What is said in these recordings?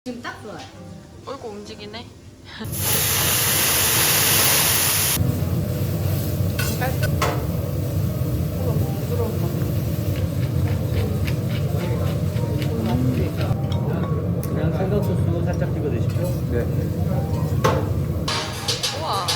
지금 딱 좋아요. 어이구 움직이네. 그냥 생강소스 살짝 찍어 드십시오. 네. 우와.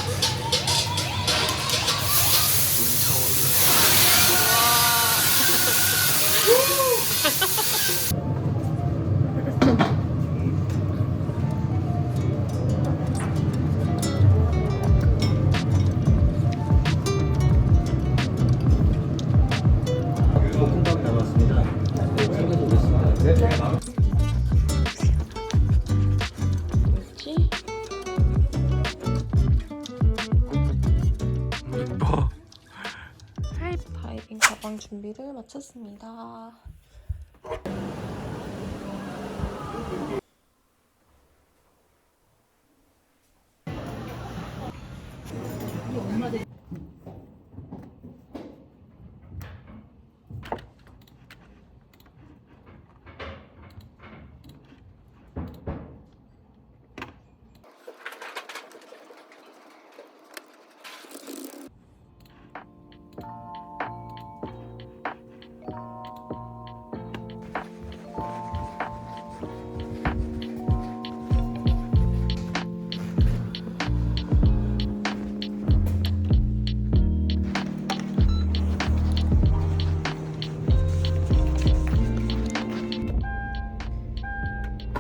볶음밥 남았습니다. 네, 챙겨서 오겠습니다. 네. 뭐지? 이뻐. 다이빙 가방 준비를 마쳤습니다.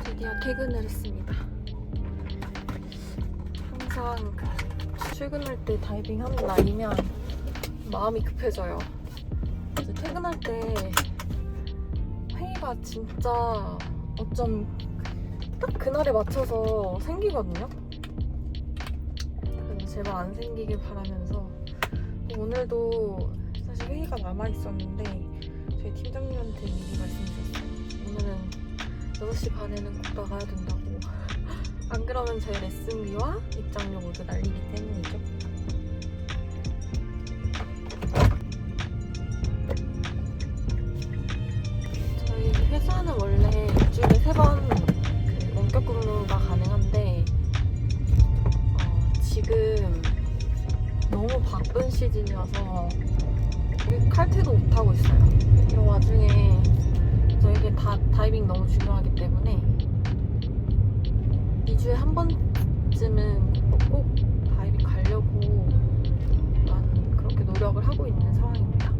드디어 퇴근을 했습니다. 항상 출근할 때 다이빙 하는 날이면 마음이 급해져요. 이제 퇴근할 때 회의가 진짜 어쩜 딱 그날에 맞춰서 생기거든요. 그래서 제발 안 생기길 바라면서 오늘도 사실 회의가 남아있었는데 저희 팀장님한테 미리 말씀드렸어요. 오늘은 6시 반에는 꼭 나가야 된다고. 안 그러면 제 레슨비와 입장료 모두 날리기 때문이죠. 저희 회사는 원래 일주일에 3번 그 원격 근무가 가능한데 지금 너무 바쁜 시즌이어서 칼퇴도 못하고 있어요. 이런 와중에 저에게 다이빙 너무 중요하기 때문에 2주에 한 번쯤은 꼭 다이빙 가려고 난 그렇게 노력을 하고 있는 상황입니다.